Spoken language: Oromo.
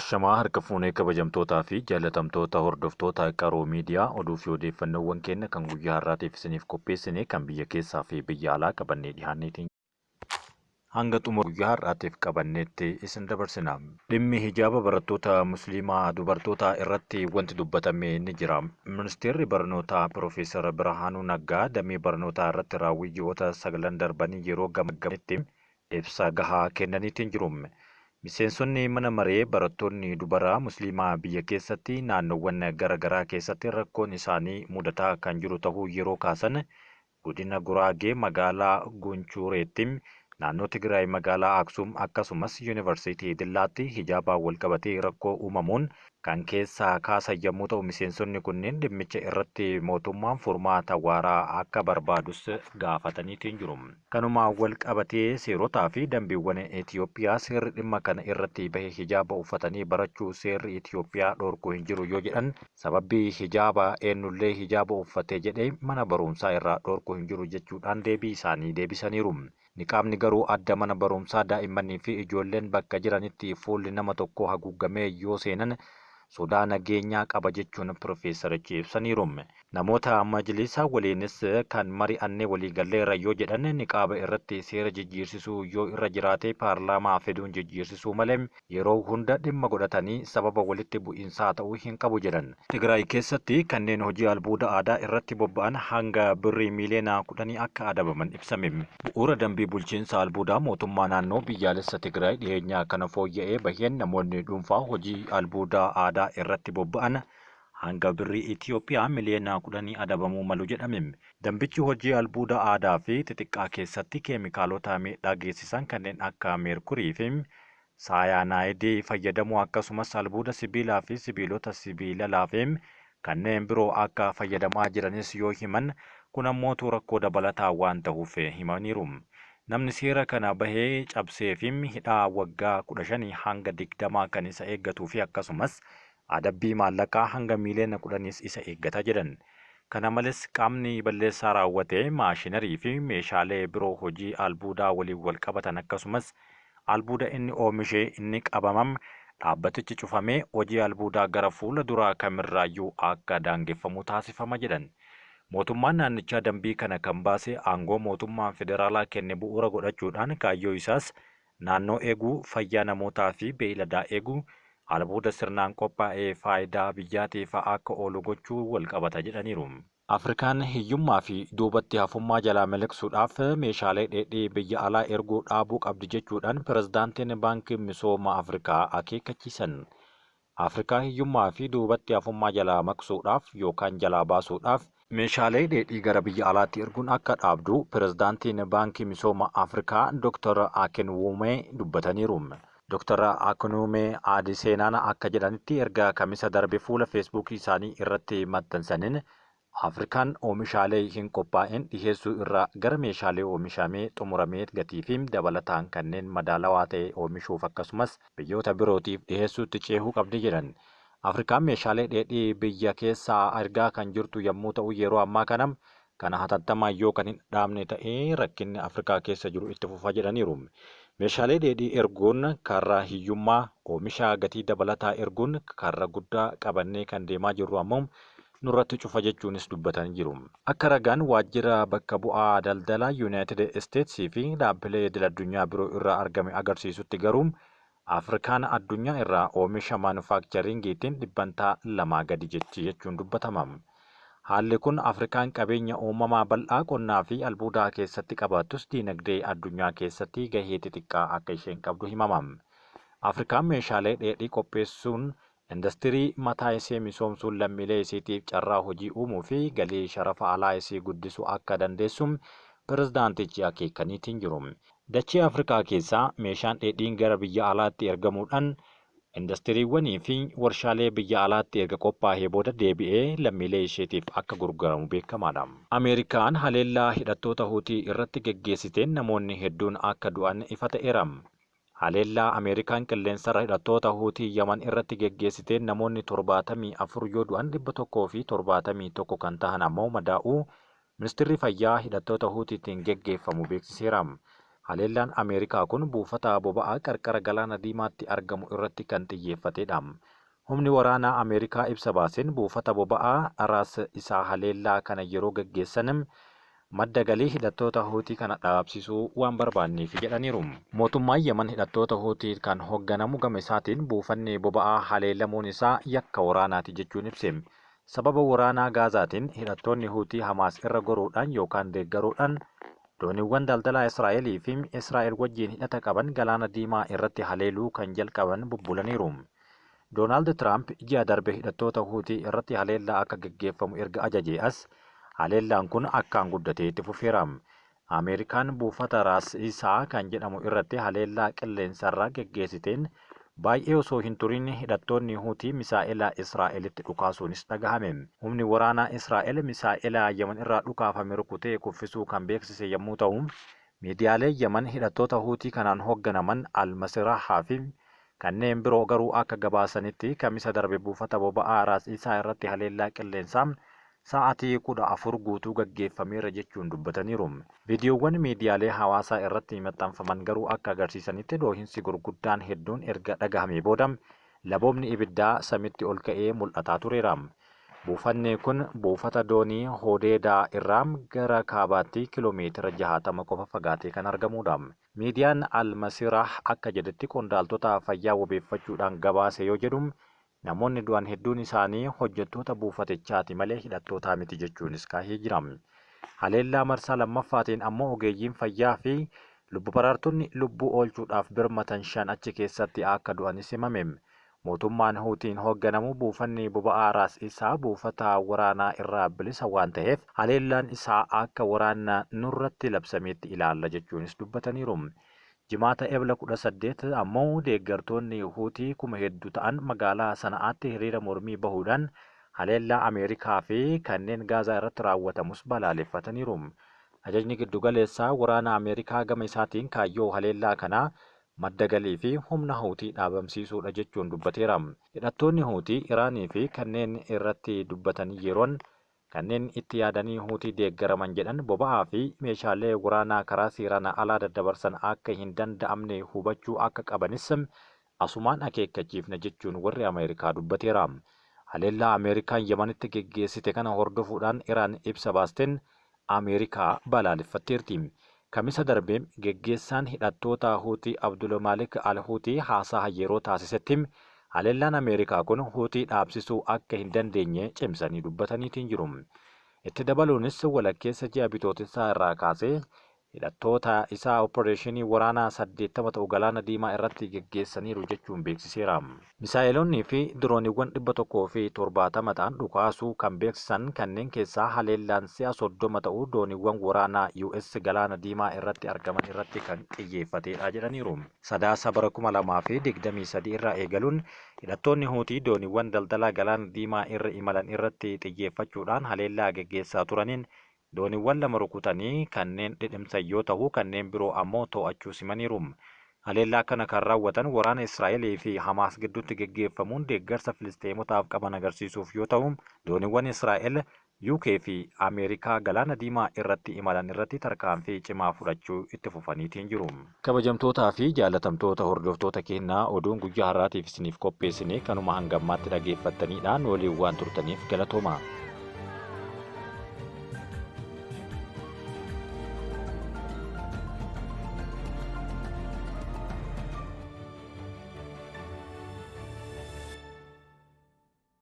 Ashamaa harka fuunee kabajamtootaa fi jaalatamtoota hordoftoota qaroo miidiyaa oduu fi odeeffannoowwan keenya kan guyyaa har'aatiif isiniif qopheessine kan biyya keessaa fi biyya alaa qabannee dhiyaanneetiin hanga xumura guyyaa har'aatiif qabanneetti isin dabarsina. Dhimmi hijaaba barattoota musliimaa dubartootaa irratti wanti dubbatame ni jira. Ministeerri barnootaa Piroofeesar Birhaanuu Naggaa damee barnootaa irratti raawwii ji'oota 9 darbanii yeroo gamaggametti ibsa gahaa kennaniitiin jiru. Miseensonni mana maree barattoonni dubaraa musliimaa biyya keessatti naannoowwan garaagaraa keessatti rakkoon isaanii mudataa kan jiru ta'uu yeroo kaasan godina Guraagee magaalaa Gunchureetti naannoo Tigraay magaalaa Aksuum akkasumas Yuunivarsiitii Dillaatti hijaabaa walqabatee rakkoo uumamuun kan keessaa kaasan yommuu ta'u miseensonni kunneen dhimmicha irratti mootummaan furmaata waaraa akka barbaadus gaafataniitiin jiru. Kanuma walqabatee seerotaa fi dambiiwwan Itoophiyaa seerri dhimma kana irratti bahe hijaaba uffatanii barachuu seerri Itoophiyaa dhorkuu hin jiru yoo jedhan sababbii hijaaba eenyullee hijaaba uffatee jedhee mana barumsaa irraa dhorkuu hin jiru jechuudhaan deebii isaanii deebisaniiru. Niqaabni garuu adda mana barumsaa daa'immanii fi ijoolleen bakka jiranitti fuulli nama tokko haguugamee yoo seenan sodaa nageenyaa qaba jechuun Piroofeesarichi ibsaniiru. Namoota majlisa waliinis kan mari'annee waliigalleerra yoo jedhan niqaaba irratti seera jijjiirsisuu yoo irra jiraate paarlaamaa fiduun jijjiirsisuu malee yeroo hunda dhimma godhatanii sababa walitti bu'iinsaa ta'uu hin qabu jedhan. Tigraay keessatti kanneen hojii albuuda aadaa irratti bobba'an hanga birrii miiliyoona 10 akka adabaman ibsame. Bu'uura dambii bulchiinsa albuudaa mootummaa naannoo biyyaalessa Tigraay dhiyeenyaa kana fooyya'ee baheen namoonni dhuunfaa hojii albuuda aadaa irratti bobba'an hanga birrii Itoophiyaa miiliyoona 10 adabamuu malu jedhame. Dambichi hojii albuuda aadaa fi xixiqqaa keessatti keemikaalota miidhaa geessisan kanneen akka meerkurii fi saayaanaayidii fayyadamuu akkasumas albuuda sibiilaa fi sibiilota sibiilalaa fi kanneen biroo akka fayyadamaa jiranis yoo himan kun ammoo rakkoo dabalataa waan ta'uuf himaniiru. Namni seera kana bahee cabsee fi hidhaa waggaa 15 hanga 20 kan isa eeggatuu fi akkasumas adabbii maallaqaa hanga miiliyoona 10 isa eeggata jedhan. Kana malees qaamni balleessaa raawwatee maashinarii fi meeshaalee biroo hojii albuudaa waliin wal qabatan akkasumas albuuda inni oomishee inni qabamam dhaabbatichi cufamee hojii albuudaa gara fuula duraa kamirraayyuu akka daangeffamu taasifama jedhan. Mootummaan naannichaa dambii kana kan baase aangoo mootummaan federaalaa kenne bu'uura godhachuudhaan kaayyoo isaas naannoo eeguu, fayyaa namootaa fi beeyladaa eeguu, albuuda sirnaan qophaa'ee faayidaa biyyaatiif akka oolu gochuu wal qabata jedhaniiru. Afrikaan hiyyummaa fi duubatti hafummaa jalaa miliqsuudhaaf meeshaalee dheedhii biyya alaa erguu dhaabuu qabdi jechuudhaan pirezidaantiin baankii misooma Afrikaa akeekkachiisan. Afrikaa hiyyummaa fi duubatti hafummaa jalaa maqsuudhaaf yookaan jalaa baasuudhaaf meeshaalee dheedhii gara biyya alaatti erguun akka dhaabdu pirezidaantiin baankii misooma Afrikaa Dr. Akinwume dubbataniiru. Dr. Akinwume Adiseenaan akka jedhanitti erga kamisa darbe fuula feesbuukii isaanii irratti maxxansaniin Afrikaan oomishaalee hin qophaa'in dhiheessuu irraa gara meeshaalee oomishamee xumuramee gatii fi dabalataan kanneen madaalawaa ta'e oomishuuf akkasumas biyyoota birootiif dhiheessuutti ceehuu qabdi jedhan. Afrikaan meeshaalee dheedhii biyya keessaa ergaa kan jirtu yommuu ta'u yeroo ammaa kana hatattamaan yoo kan hin dhaabne ta'ee rakkinni Afrikaa keessa jiru itti fufa jedhaniiru. Meeshaalee dheedhii erguun karra hiyyummaa, oomisha gatii dabalataa erguun karra guddaa qabannee kan deemaa jirru ammoo nurratti cufa jechuunis dubbatanii jiru. Akka ragaan waajjira bakka bu'aa daldalaa Yuunaayitid Isteetsii fi dhaabbilee idil-addunyaa biroo irraa argame agarsiisutti garuu Afrikaan addunyaa irraa oomisha maanufaakcharingiitiin 2% gadi jechuun dubbatama. Haalli kun Afrikaan qabeenya uumamaa bal'aa qonnaa fi albuudaa keessatti qabaattus diinagdee addunyaa keessatti gahee xixiqqaa akka isheen qabdu himama. Afrikaan meeshaalee dheedhii qopheessuun industirii mataa isee misoomsuun lammiilee isiitiif carraa hojii uumuu fi galii sharafa alaa isii guddisuu akka dandeessu pirezidaantichi akeekaniitiin jiru. Dachee Afrikaa keessaa meeshaan dheedhiin gara biyya alaatti ergamuudhaan indastiriiwwanii fi warshaalee biyya alaatti erga qophaa'ee booda deebi'ee lammiilee isheetiif akka gurguramu beekamaadha. Ameerikaan haleellaa hidhattoota Huutii irratti geggeessiteen namoonni hedduun akka du'an ifa ta'eera. Haleellaa Ameerikaan qilleensarra hidhattoota Huutii Yaman irratti geggeessiteen namoonni 74 yoo du'an 171 kan tahan ammoo madaa'uu ministeerri fayyaa hidhattoota Huutiitiin geggeeffamu beeksiseera. Haleellaan Ameerikaa kun buufata boba'aa qarqara galaana diimaatti argamu irratti kan xiyyeeffatedha. Humni waraanaa Ameerikaa ibsa baaseen buufata boba'aa Raas isaa haleellaa kana yeroo gaggeessan madda galii hidhattoota Huutii kana dhaabsisuu waan barbaanneef jedhaniiru. Mootummaan Yemen hidhattoota Huutii kan hoogganamu gama isaatiin buufanni boba'aa haleellamuun isaa yakka waraanaati jechuun ibse. Sababa waraanaa Gaazaatiin hidhattoonni Huutii Hamaas irra goruudhaan yookaan deeggaruudhaan dooniiwwan daldalaa Israa'elii fi Israa'el wajjin hidhata qaban galaana diimaa irratti haleeluu kan jalqaban bubbulaniiru. Doonaald Tiraamp ji'a darbe hidhattoota Huutii irratti haleellaa akka gaggeeffamu erga ajajee as haleellaan kun akkaan guddatee itti fufeera. Ameerikaan buufata Raas isaa kan jedhamu irratti haleellaa qilleensarraa gaggeessiteen baay'ee osoo hin turin hidhattoonni Huutii misaa'ela Israa'elitti dhukaasuunis dhagahame. Humni waraanaa Israa'el misaa'ela Yemen irraa dhukaafame rukutee kuffisuu kan beeksise yommuu ta'u, miidiyaalee Yemen hidhattoota Huutii kanaan hoogganaman Al-Masirahaa fi kanneen biroo garuu akka gabaasanitti kamisa darbe buufata boba'aa Raas isaa irratti haleellaa qilleensaa sa'aatii 14 guutuu gaggeeffameera jechuun dubbataniiru. Viidiyoowwan miidiyaalee hawaasaa irratti maxxanfaman garuu akka agarsiisanitti dhoohinsi gurguddaan hedduun erga dhagahamee booda laboobni ibiddaa samitti ol ka'ee mul'ataa tureera. Buufanni kun buufata doonii Hodeedaa irraa gara kaabaatti kiiloomeetira 60 qofa fagaatee kan argamudha. Miidiyaan Al-Masirah akka jedhetti qondaaltota fayyaa wabeeffachuudhaan gabaase yoo jedhu namoonni du'an hedduun isaanii hojjettoota buufatichaati malee hidhattootaa miti jechuunis kaahee jira. Haleellaa marsaa lammaffaatiin ammoo ogeeyyiin fayyaa fi lubbu baraartonni lubbuu oolchuudhaaf birmatan 5 achi keessatti akka du'anis himame. Mootummaan Huutiin hoogganamu buufanni boba'aa Raas isaa buufata waraanaa irraa bilisa waan ta'eef haleellaan isaa akka waraana nurratti labsameetti ilaalla jechuunis dubbataniiru. Jimaata Ebla 18 ammoo deeggartoonni Huutii kuma hedduu ta'an magaalaa Sana'aatti hiriira mormii bahuudhaan haleellaa Ameerikaa fi kanneen Gaazaa irratti raawwatamus balaaleffataniiru. Ajajni giddugaleessaa waraana Ameerikaa gama isaatiin kaayyoo haleellaa kanaa madda galii fi humna Huutii dhaabamsiisuudha jechuun dubbateera. Hidhattoonni Huutii Iraanii fi kanneen irratti dubbatanii yeroon kanneen itti yaadanii Huutii deeggaraman jedhan boba'aa fi meeshaalee waraanaa karaa seeraan alaa daddabarsan akka hin danda'amne hubachuu akka qabanis asumaan akeekkachiifna jechuun warri Ameerikaa dubbateera. Haleellaa Ameerikaan Yemenitti geggeessite kana hordofuudhaan Iraan ibsa baasteen Ameerikaa balaaleffatteerti. Kamisa darbee geggeessaan hidhattoota Huutii Abdulmaalik Al-Huutii haasaa yeroo taasisetti haleellaan Ameerikaa kun Huutii dhaabsisuu akka hin dandeenye cimsanii dubbataniitiin jiru. Itti dabaluunis walakkeessa ji'a bitootinsaa irraa kaasee hidhattoota isaa opereeshinii waraanaa 80 ta'u galaana diimaa irratti geggeessaniiru jechuun beeksiseera. Misaa'eloonnii fi dirooniiwwan 170 ta'an dhukaasuu kan beeksisan kanneen keessaa haleellaan si'a 30 ta'u dooniiwwan waraanaa US galaana diimaa irratti argaman irratti kan xiyyeeffatedha jedhaniiru. Sadaasa bara 2023 irraa eegaluun hidhattoonni Huutii dooniiwwan daldalaa galaana diimaa irra imalan irratti xiyyeeffachuudhaan haleellaa geggeessaa turaniin dooniiwwan 2 rukutanii kanneen dhidhimsan yoo ta'u kanneen biroo ammoo to'achuu simaniiru. Haleellaa kana kan raawwatan waraana Israa'elii fi Hamaas gidduutti geggeeffamuun deeggarsa Filisteemotaaf qaban agarsiisuuf yoo ta'u dooniiwwan Israa'el UK fi Ameerikaa galaana diimaa irratti imalan irratti tarkaanfii cimaa fudhachuu itti fufaniitiin jiru. Kabajamtootaa fi jaalatamtoota hordoftoota keenyaa oduun guyyaa har'aatiif isiniif qopheessine kanuma hangammaatti dhageeffataniidhaan waliin waan turtaniif galatooma.